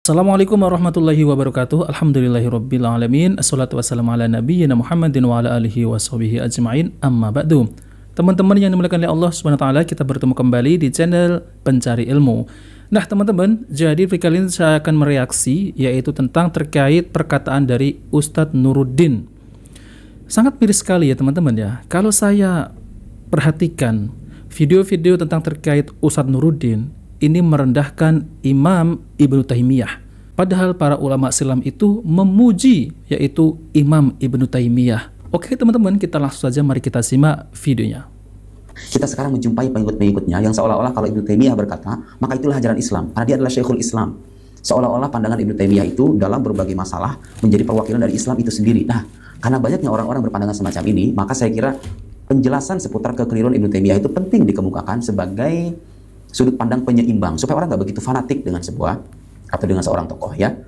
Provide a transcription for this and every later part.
Assalamualaikum warahmatullahi wabarakatuh. Alhamdulillahirabbil alamin. Assalatu wassalamu ala nabiyyina Muhammadin wa ala alihi washabihi ajmain. Amma ba'du. Teman-teman yang dimuliakan oleh Allah Subhanahu wa taala, kita bertemu kembali di channel Pencari Ilmu. Nah, teman-teman, jadi kali ini saya akan mereaksi yaitu tentang terkait perkataan dari Ustadz Nuruddin. Sangat miris sekali ya, teman-teman ya. Kalau saya perhatikan video-video tentang terkait Ustadz Nuruddin, ini merendahkan Imam Ibnu Taimiyah. Padahal para ulama Islam itu memuji yaitu Imam Ibnu Taimiyah. Oke teman-teman, kita langsung saja mari kita simak videonya. Kita sekarang menjumpai pengikut-pengikutnya yang seolah-olah kalau Ibnu Taimiyah berkata, maka itulah ajaran Islam, karena dia adalah Syekhul Islam. Seolah-olah pandangan Ibnu Taimiyah itu dalam berbagai masalah menjadi perwakilan dari Islam itu sendiri. Nah, karena banyaknya orang-orang berpandangan semacam ini, maka saya kira penjelasan seputar kekeliruan Ibnu Taimiyah itu penting dikemukakan sebagai sudut pandang penyeimbang supaya orang nggak begitu fanatik dengan sebuah atau dengan seorang tokoh ya.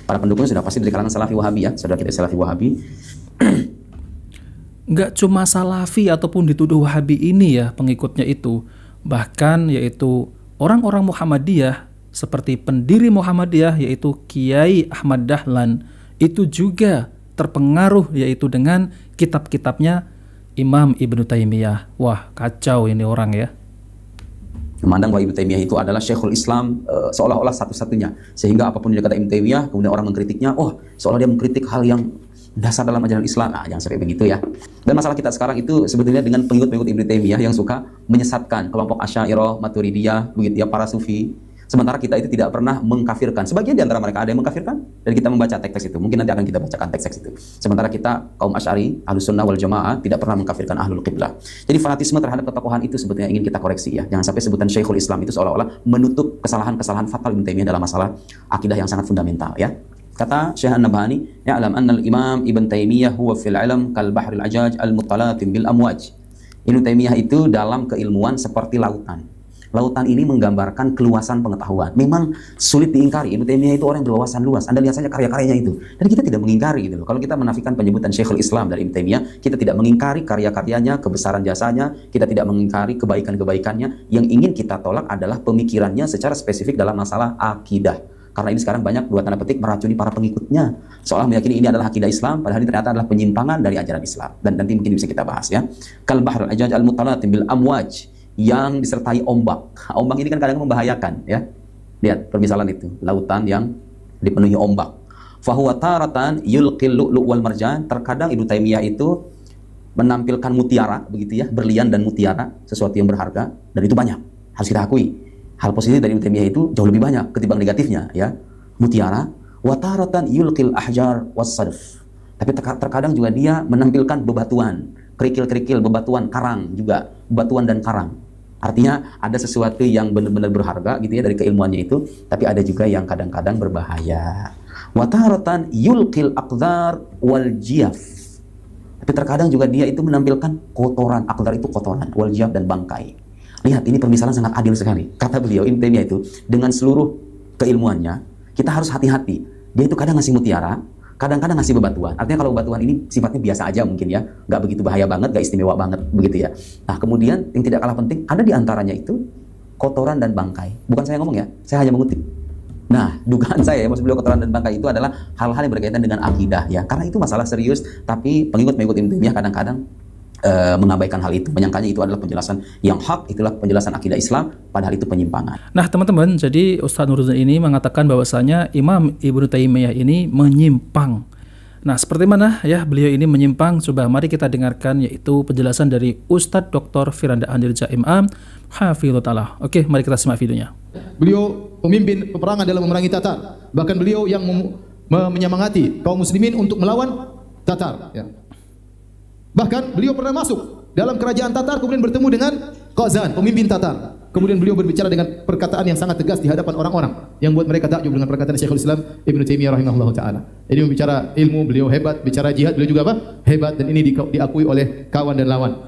Para pendukung sudah pasti dari kalangan Salafi Wahabi ya, saudara kita Salafi Wahabi. Nggak cuma Salafi ataupun dituduh Wahabi ini ya pengikutnya itu, bahkan yaitu orang-orang Muhammadiyah seperti pendiri Muhammadiyah yaitu Kiai Ahmad Dahlan itu juga terpengaruh yaitu dengan kitab-kitabnya Imam Ibnu Taimiyah. Wah, kacau ini orang ya. Memandang bahwa Ibnu Taimiyah itu adalah Syekhul Islam seolah-olah satu-satunya, sehingga apapun yang dikata Ibnu Taimiyah kemudian orang mengkritiknya, oh seolah dia mengkritik hal yang dasar dalam ajaran Islam. Nah, jangan sampai begitu ya. Dan masalah kita sekarang itu sebetulnya dengan pengikut-pengikut Ibnu Taimiyah yang suka menyesatkan kelompok Asy'ariyah, Maturidiyah, begitu ya, para sufi. Sementara kita itu tidak pernah mengkafirkan. Sebagian di antara mereka ada yang mengkafirkan dan kita membaca teks-teks itu. Mungkin nanti akan kita bacakan teks-teks itu. Sementara kita kaum Asy'ari, Ahlus Sunnah wal Jamaah tidak pernah mengkafirkan Ahlul Qiblah. Jadi fanatisme terhadap ketokohan itu sebetulnya ingin kita koreksi ya. Jangan sampai sebutan Syekhul Islam itu seolah-olah menutup kesalahan-kesalahan fatal Ibnu Taimiyah dalam masalah akidah yang sangat fundamental ya. Kata Syekh An-Nabhani, ya'lam anna al-Imam Ibn Taimiyah huwa fil ilm kal bahril ajaj al-muttalatim bil amwaj. Ibnu Taimiyah itu dalam keilmuan seperti lautan. Lautan ini menggambarkan keluasan pengetahuan. Memang sulit diingkari, Ibnu Taimiyah itu orang yang berwawasan luas. Anda lihat saja karya-karyanya itu. Dan kita tidak mengingkari gitu loh. Kalau kita menafikan penyebutan Syekhul Islam dari Ibnu Taimiyah, kita tidak mengingkari karya-karyanya, kebesaran jasanya, kita tidak mengingkari kebaikan-kebaikannya. Yang ingin kita tolak adalah pemikirannya secara spesifik dalam masalah akidah. Karena ini sekarang banyak dua tanda petik meracuni para pengikutnya. Seolah meyakini ini adalah akidah Islam, padahal ini ternyata adalah penyimpangan dari ajaran Islam. Dan nanti mungkin bisa kita bahas ya. Kal bahrul ajaj al-muttalatim bil amwaj, yang disertai ombak. Ombak ini kan kadang membahayakan ya. Lihat permisalan itu, lautan yang dipenuhi ombak. Fahuwa taratan yulqil lu'lu' wal marjan. Terkadang Ibnu Taimiyah itu menampilkan mutiara begitu ya, berlian dan mutiara, sesuatu yang berharga, dan itu banyak. Harus kita akui. Hal positif dari Ibnu Taimiyah itu jauh lebih banyak ketimbang negatifnya ya. Mutiara, wa taratan yulqil ahjar was sadf. Tapi terkadang juga dia menampilkan bebatuan, kerikil-kerikil, bebatuan karang juga, bebatuan dan karang. Artinya ada sesuatu yang benar-benar berharga gitu ya dari keilmuannya itu, tapi ada juga yang kadang-kadang berbahaya. Wa taratan yulqil aqdar wal jiyaf. Tapi terkadang juga dia itu menampilkan kotoran, aqdar itu kotoran, wal jiyaf dan bangkai. Lihat, ini permisalan sangat adil sekali. Kata beliau Ibnu Taimiyah itu, dengan seluruh keilmuannya, kita harus hati-hati. Dia itu kadang ngasih mutiara, kadang-kadang ngasih bebatuan. Artinya kalau bebatuan ini sifatnya biasa aja mungkin ya, nggak begitu bahaya banget, nggak istimewa banget begitu ya. Nah kemudian yang tidak kalah penting, ada di antaranya itu kotoran dan bangkai. Bukan saya ngomong ya, saya hanya mengutip. Nah dugaan saya, maksud beliau kotoran dan bangkai itu adalah hal-hal yang berkaitan dengan akidah ya. Karena itu masalah serius, tapi pengikut-pengikut Ibnu Taimiyah kadang-kadang mengabaikan hal itu, menyangkanya itu adalah penjelasan yang hak, itulah penjelasan akidah Islam, padahal itu penyimpangan. Nah teman-teman, jadi Ustadz Nuruddin ini mengatakan bahwasanya Imam Ibnu Taimiyah ini menyimpang. Nah seperti mana ya beliau ini menyimpang? Coba mari kita dengarkan yaitu penjelasan dari Ustadz Dr. Firanda Andirja Imam Hafizahullah Ta'ala. Oke, mari kita simak videonya. Beliau pemimpin peperangan dalam memerangi Tatar. Bahkan beliau yang menyemangati kaum muslimin untuk melawan Tatar ya. Bahkan beliau pernah masuk dalam kerajaan Tatar kemudian bertemu dengan Qazan, pemimpin Tatar. Kemudian beliau berbicara dengan perkataan yang sangat tegas di hadapan orang-orang yang buat mereka takjub dengan perkataan Syekhul Islam Ibnu Taimiyah rahimahullah taala. Jadi membicara ilmu beliau hebat, bicara jihad beliau juga apa? Hebat, dan ini diakui oleh kawan dan lawan.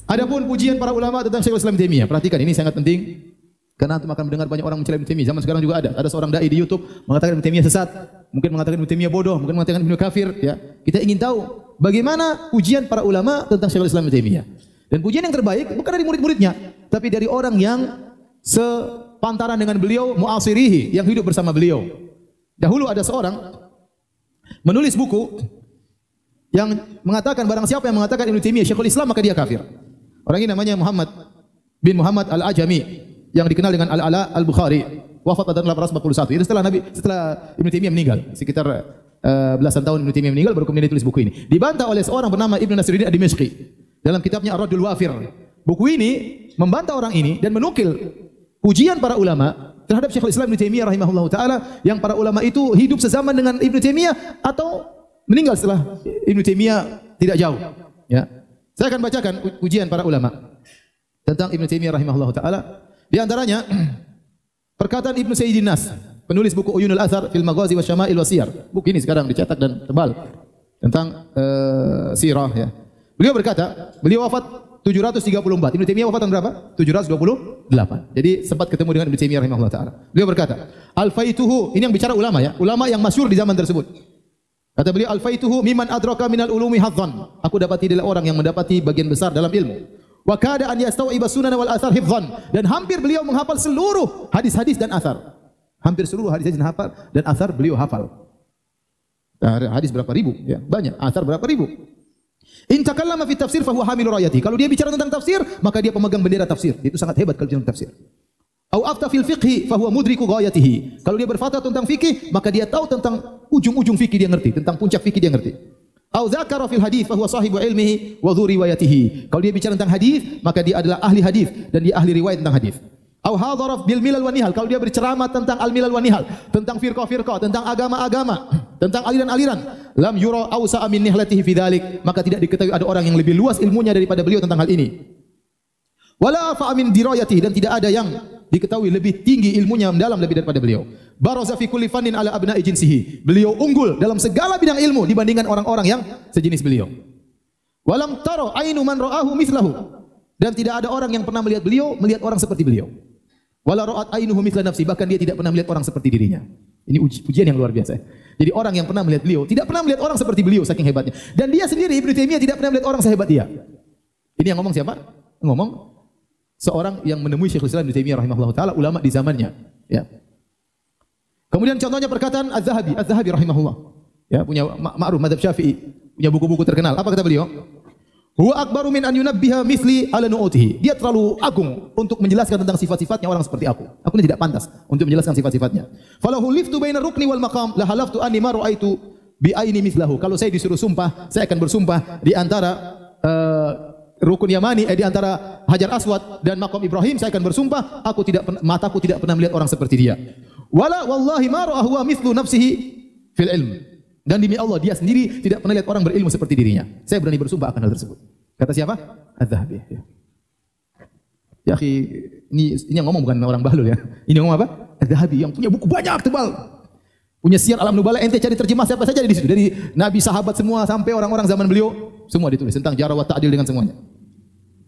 Adapun pujian para ulama tentang Syekhul Islam Taimiyah, perhatikan ini sangat penting. Karena antum akan mendengar banyak orang mencela Ibnu Taimiyah. Zaman sekarang juga ada seorang dai di YouTube mengatakan Ibnu Taimiyah sesat, mungkin mengatakan Ibnu Taimiyah bodoh, mungkin mengatakan Ibnu kafir ya. Kita ingin tahu bagaimana pujian para ulama tentang Syekhul Islam Ibnu Taimiyah. Dan pujian yang terbaik bukan dari murid-muridnya, tapi dari orang yang sepantaran dengan beliau, mu'asirihi, yang hidup bersama beliau. Dahulu ada seorang menulis buku yang mengatakan barang siapa yang mengatakan Ibnu Taimiyah Syekhul Islam maka dia kafir. Orang ini namanya Muhammad bin Muhammad Al-Ajami yang dikenal dengan Al-Ala Al-Bukhari. Wafat pada 841. Itu setelah Ibnu Taimiyah meninggal. Sekitar belasan tahun Ibnu Taimiyah meninggal baru kemudian ditulis buku ini. Dibantah oleh seorang bernama Ibnu Nasruddin Ad-Dimashqi dalam kitabnya Ar-Raddul Wafir. Buku ini membantah orang ini dan menukil pujian para ulama terhadap Syekhul Islam Ibnu Taimiyah rahimahullahu taala yang para ulama itu hidup sezaman dengan Ibnu Taimiyah atau meninggal setelah Ibnu Taimiyah tidak jauh. Ya. Saya akan bacakan pujian para ulama tentang Ibnu Taimiyah rahimahullahu taala. Di antaranya perkataan Ibnu Sayyidin Nas, penulis buku Uyunul Athar fil Maghazi wa Syama'il wa Siyar. Buku ini sekarang dicetak dan tebal tentang sirah ya. Beliau berkata, beliau wafat 734. Ibnu Taimiyah wafat tahun berapa? 728. Jadi sempat ketemu dengan Ibnu Taimiyah rahimahullah taala. Beliau berkata, "Alfaituhu," ini yang bicara ulama ya, ulama yang masyhur di zaman tersebut. Kata beliau, "Alfaituhu mimman adraka minal ulumi hadzan." Aku dapati adalah orang yang mendapati bagian besar dalam ilmu. Wa kada an yastawiba sunan wal athar hifdzan, dan hampir beliau menghafal seluruh hadis-hadis dan athar. Hampir seluruh hadis-hadis dan athar beliau hafal. Hadis berapa ribu? Ya, banyak. Athar berapa ribu? In takallama fi tafsir fa huwa hamilu rayati. Kalau dia bicara tentang tafsir, maka dia pemegang bendera tafsir. Itu sangat hebat kalau bicara tentang tafsir. Au afta fil fiqhi fa huwa mudriku ghayatihi. Kalau dia berfatwa tentang fikih, maka dia tahu tentang ujung-ujung fikih dia ngerti, tentang puncak fikih dia ngerti. Au dzakara fil hadits fa huwa sahibu ilmihi wa dhu riwayatihi. Kalau dia bicara tentang hadis, maka dia adalah ahli hadis dan dia ahli riwayat tentang hadis. Au hadhara bil milal wa nihal. Kalau dia berceramah tentang al milal wa nihal, tentang firqah-firqah, tentang agama-agama, tentang aliran-aliran, lam yura awsa min nihlatihi fi dzalik, maka tidak diketahui ada orang yang lebih luas ilmunya daripada beliau tentang hal ini. Wala fa min dirayatihi, dan tidak ada yang diketahui lebih tinggi ilmunya mendalam lebih daripada beliau. Baraza fi kulli fannin ala abna'i jinsihi. Beliau unggul dalam segala bidang ilmu dibandingkan orang-orang yang sejenis beliau. Walam tara ainu man ra'ahu mithlahu. Dan tidak ada orang yang pernah melihat beliau melihat orang seperti beliau. Wala ra'at ainuhu mithla nafsi, bahkan dia tidak pernah melihat orang seperti dirinya. Ini pujian yang luar biasa. Jadi orang yang pernah melihat beliau tidak pernah melihat orang seperti beliau saking hebatnya. Dan dia sendiri Ibnu Taimiyah tidak pernah melihat orang sehebat dia. Ini yang ngomong siapa? Ngomong seorang yang menemui Syekhul Islam Ibnu Taimiyah rahimahullah taala, ulama di zamannya, ya. Kemudian contohnya perkataan Az-Zahabi rahimahullah. Ya, punya ma'ruf madzhab Syafi'i, punya buku-buku terkenal. Apa kata beliau? Huwa akbaru min an yunabbiha mithli ala nu'utihi. Dia terlalu agung untuk menjelaskan tentang sifat-sifatnya orang seperti aku. Aku ini tidak pantas untuk menjelaskan sifat-sifatnya. Falahu liftu baina rukni wal maqam la halaftu anni ma ra'aitu bi aini mithlahu. Kalau saya disuruh sumpah, saya akan bersumpah di antara rukun Yamani, di antara Hajar Aswad dan Maqam Ibrahim, saya akan bersumpah mataku tidak pernah melihat orang seperti dia. Wala wallahi ma ra'ahu mithlu nafsihi fil ilm. Dan demi Allah dia sendiri tidak pernah lihat orang berilmu seperti dirinya. Saya berani bersumpah akan hal tersebut. Kata siapa? Az-Zahabi. Ya akhi, ini yang ngomong bukan orang bahlul ya. Ini ngomong apa? Az-Zahabi yang punya buku banyak tebal. Punya Siyar Alam Nubala, ente cari terjemah siapa saja di situ. Dari nabi, sahabat semua sampai orang-orang zaman beliau, semua ditulis tentang jarah wa ta'dil dengan semuanya.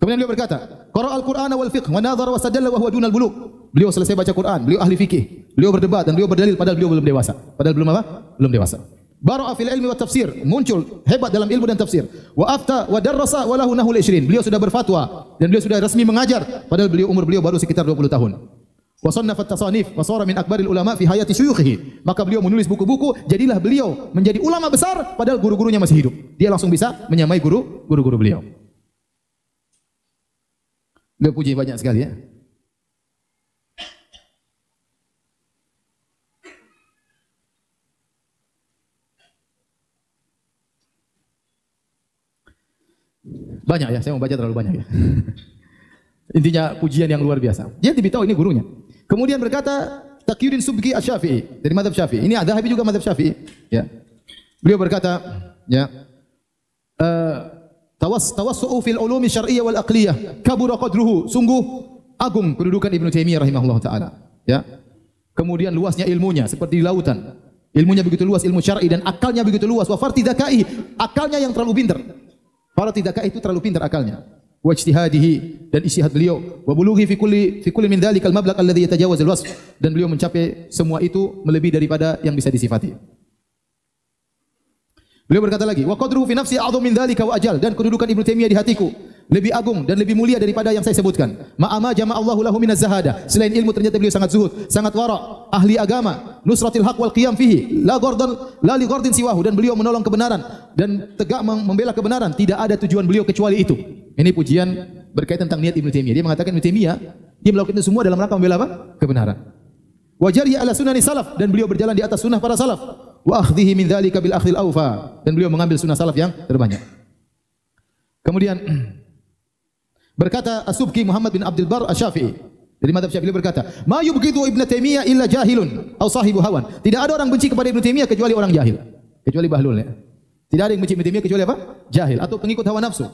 Kemudian beliau berkata, qara al-Qur'ana wal fiqh wa nadhara wa sadalla wa huwa dunal bulugh. Beliau selesai baca Quran, beliau ahli fikih, beliau berdebat dan beliau berdalil padahal beliau belum dewasa. Padahal belum apa? Belum dewasa. Bara'a fil ilmi wa tafsir, muncul hebat dalam ilmu dan tafsir. Wa afta wa darrasa wa lahu nahul 20. Beliau sudah berfatwa dan beliau sudah resmi mengajar padahal umur beliau baru sekitar 20 tahun. Wa sannafa at-tasanif wa sara min akbaril ulama fi hayati syuyukhihi. Maka beliau menulis buku-buku, jadilah beliau menjadi ulama besar padahal guru-gurunya masih hidup. Dia langsung bisa menyamai guru-guru beliau. Beliau puji banyak sekali ya. Banyak ya, saya mau baca terlalu banyak ya. Intinya pujian yang luar biasa. Dia tahu ini gurunya. Kemudian berkata Taqiyuddin Subki Asy-Syafi'i dari mazhab Syafi'i. Ini Adz-Dzahabi juga mazhab Syafi'i, ya. Beliau berkata, ya, tawassu'u fil ulumi syar'iyyah wal aqliyah kabura qadruhu. Sungguh agung kedudukan Ibnu Taimiyah rahimahullah taala, ya. Kemudian luasnya ilmunya seperti di lautan. Ilmunya begitu luas, ilmu syar'i, dan akalnya begitu luas. Wa farti dzakai, akalnya yang terlalu pintar. Farti dzakai itu terlalu pintar akalnya. Wa ijtihadihi, dan ijtihad beliau. Wa bulughi fi kulli min dzalikal mablagh alladhi yatajawaz al-wasf, dan beliau mencapai semua itu melebihi daripada yang bisa disifati. Beliau berkata lagi, wa qadruhu fi nafsi a'dham min dzalika wa ajal, dan kedudukan Ibnu Taimiyah di hatiku lebih agung dan lebih mulia daripada yang saya sebutkan. Ma'ama jama'allahu lahu minaz zahada. Selain ilmu ternyata beliau sangat zuhud, sangat wara, ahli agama, nusratil haq wal qiyam fihi, la li ghardin siwahu, dan beliau menolong kebenaran dan tegak membela kebenaran. Tidak ada tujuan beliau kecuali itu. Ini pujian berkaitan tentang niat Ibnu Taimiyah. Dia mengatakan Ibnu Taimiyah dia melakukan itu semua dalam rangka membela apa? Kebenaran. Wa jariya ala sunani salaf, dan beliau berjalan di atas sunnah para salaf. Wa akhdhihi min dzalika bil akhdhil awfa, dan beliau mengambil sunnah salaf yang terbanyak. Kemudian berkata As-Subki Muhammad bin Abdul Bar Asy-Syafi'i dari mazhab Syafi'i berkata, "Ma yubghidu Ibnu Taimiyah illa jahilun aw sahibu hawan." Tidak ada orang benci kepada Ibnu Taimiyah kecuali orang jahil, kecuali bahlul ya. Tidak ada yang benci Ibnu Taimiyah kecuali apa? Jahil atau pengikut hawa nafsu.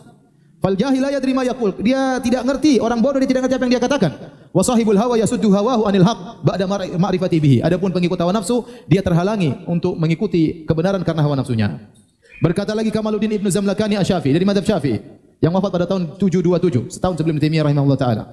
Fal jahil la yadri ma yaqul. Dia tidak ngerti, orang bodoh dia tidak ngerti apa yang dia katakan. Wa sahibul hawa yasuddu hawahu anil haq ba'da ma'rifati bihi. Adapun pengikut hawa nafsu, dia terhalangi untuk mengikuti kebenaran karena hawa nafsunya. Berkata lagi Kamaluddin Ibnu Zamlakani Asy-Syafi'i dari mazhab Syafi'i yang wafat pada tahun 727, setahun sebelum Taimiyah rahimahullah taala.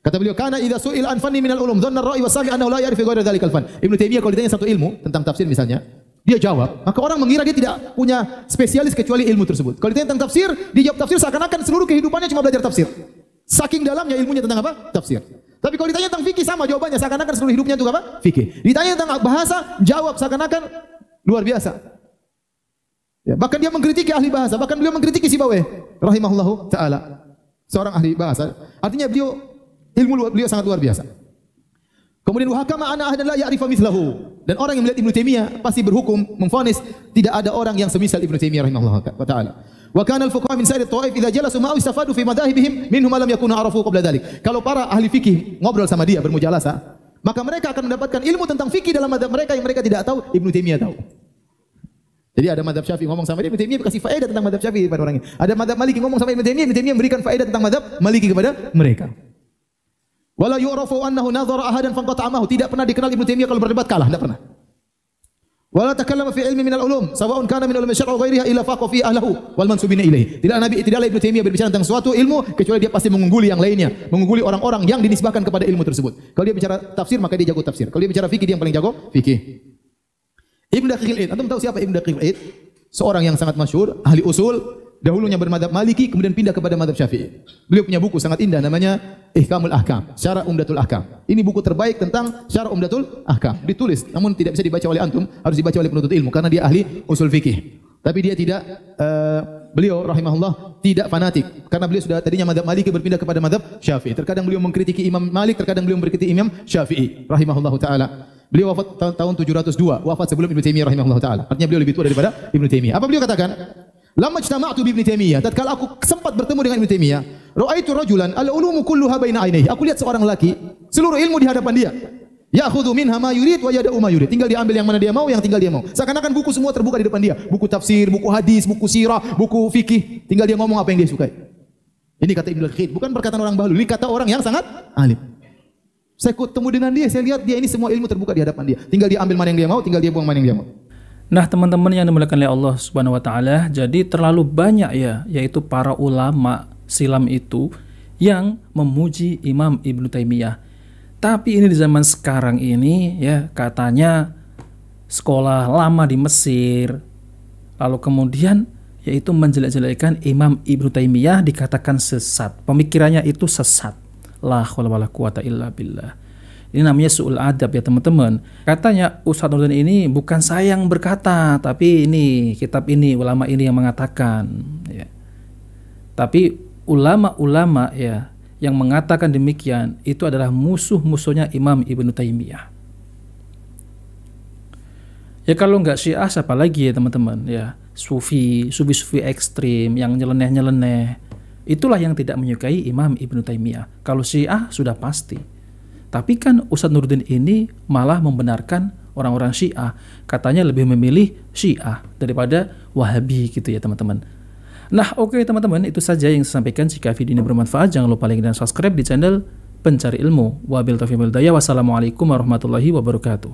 Kata beliau, "Kana idza su'ila an fanni minal ulum, dhanna ar-ra'i was-sami' annahu la ya'rifu ghayra dhalikal fan." Ibnu Taimiyah kalau ditanya satu ilmu tentang tafsir misalnya, dia jawab, maka orang mengira dia tidak punya spesialis kecuali ilmu tersebut. Kalau ditanya tentang tafsir, dia jawab tafsir seakan-akan seluruh kehidupannya cuma belajar tafsir. Saking dalamnya ilmunya tentang apa? Tafsir. Tapi kalau ditanya tentang fikih sama jawabannya, seakan-akan seluruh hidupnya itu apa? Fikih. Ditanya tentang bahasa, jawab seakan-akan luar biasa. Ya, bahkan dia mengkritiki ahli bahasa, bahkan beliau mengkritiki Sibawayh rahimahullahu taala, seorang ahli bahasa. Artinya beliau sangat luar biasa. Kemudian wahakama ana ahdan la ya'rifa mithlahu, dan orang yang melihat Ibnu Taimiyah pasti berhukum memvonis tidak ada orang yang semisal Ibnu Taimiyah rahimahullahu taala. Wa kana al-fuqaha min sa'ir at-ta'if idza jalasu ma'ahu istafadu fi madahibihim minhum lam yakunu arafu qabla dhalik. Kalau para ahli fikih ngobrol sama dia bermujalasah, maka mereka akan mendapatkan ilmu tentang fikih dalam mazhab mereka yang mereka tidak tahu, Ibnu Taimiyah tahu. Jadi ada mazhab Syafi'i ngomong sama dia, Ibnu Taimiyah kasih faedah tentang mazhab Syafi'i kepada orang ini. Ada mazhab Maliki ngomong sama Ibnu Taimiyah memberikan faedah tentang mazhab Maliki kepada mereka. Wala yu'rafu annahu nadhara ahadan fanqata'amahu. Tidak pernah dikenal Ibnu Taimiyah kalau berdebat kalah, tidak pernah. Wala takallama fi ilmi minal ulum, sawa'un kana min ulumi syar'i ghairiha illa faqa fi ahlahu wal mansubina ilaihi. Tidaklah Ibnu Taimiyah berbicara tentang suatu ilmu kecuali dia pasti mengungguli yang lainnya, mengungguli orang-orang yang dinisbahkan kepada ilmu tersebut. Kalau dia bicara tafsir maka dia jago tafsir. Kalau dia bicara fikih dia yang paling jago fikih. Ibnu Daqiqil Id, antum tahu siapa Ibnu Daqiqil Id? Seorang yang sangat masyhur, ahli usul, dahulunya bermadzhab Maliki kemudian pindah kepada madzhab Syafi'i. Beliau punya buku sangat indah namanya Ihkamul Ahkam, Syarah Umdatul Ahkam. Ini buku terbaik tentang Syarah Umdatul Ahkam. Ditulis namun tidak bisa dibaca oleh antum, harus dibaca oleh penuntut ilmu karena dia ahli usul fikih. Tapi dia tidak beliau rahimahullah tidak fanatik karena beliau sudah tadinya madzhab Maliki berpindah kepada madzhab Syafi'i. Terkadang beliau mengkritiki Imam Malik, terkadang beliau mengkritiki Imam Syafi'i rahimahullahu taala. Beliau wafat tahun 702, wafat sebelum Ibnu Taimiyah rahimahullahu taala. Artinya beliau lebih tua daripada Ibnu Taimiyah. Apa beliau katakan? Lamma ijtama'tu bi Ibnu Taimiyah, tatkala aku sempat bertemu dengan Ibnu Taimiyah, ra'aitu rajulan al-ulumu kulluha baina ainaihi. Aku lihat seorang laki, seluruh ilmu di hadapan dia. Ya'khudhu minha ma yurid wa yada'u ma yurid. Tinggal diambil yang mana dia mau, yang tinggal dia mau. Seakan-akan buku semua terbuka di depan dia. Buku tafsir, buku hadis, buku sirah, buku fikih. Tinggal dia ngomong apa yang dia sukai. Ini kata Ibnu Daqiqil, bukan perkataan orang bahlul, ini kata orang yang sangat alim. Saya ketemu dengan dia, saya lihat dia ini semua ilmu terbuka di hadapan dia. Tinggal dia ambil mana yang dia mau, tinggal dia buang mana yang dia mau. Nah, teman-teman yang dimuliakan oleh Allah Subhanahu wa taala, jadi terlalu banyak ya, yaitu para ulama silam itu yang memuji Imam Ibnu Taimiyah. Tapi ini di zaman sekarang ini ya, katanya sekolah lama di Mesir, lalu kemudian yaitu menjelek-jelekkan Imam Ibnu Taimiyah, dikatakan sesat. Pemikirannya itu sesat. La haula wala quwata illa billah. Ini namanya su'ul adab ya teman-teman. Katanya Ustaz Nurdin ini bukan saya yang berkata, tapi ini kitab ini, ulama ini yang mengatakan ya. Tapi ulama-ulama ya yang mengatakan demikian itu adalah musuh-musuhnya Imam Ibnu Taimiyah. Ya kalau nggak Syiah siapa lagi ya teman-teman ya. Sufi ekstrim yang nyeleneh-nyeleneh. Itulah yang tidak menyukai Imam Ibnu Taimiyah. Kalau Syiah sudah pasti. Tapi kan Ustaz Nurdin ini malah membenarkan orang-orang Syiah. Katanya lebih memilih Syiah daripada Wahabi gitu ya teman-teman. Nah oke teman-teman, itu saja yang saya sampaikan. Jika video ini bermanfaat, jangan lupa like dan subscribe di channel Pencari Ilmu. Wabil taufiq wal hidayah. Wassalamualaikum warahmatullahi wabarakatuh.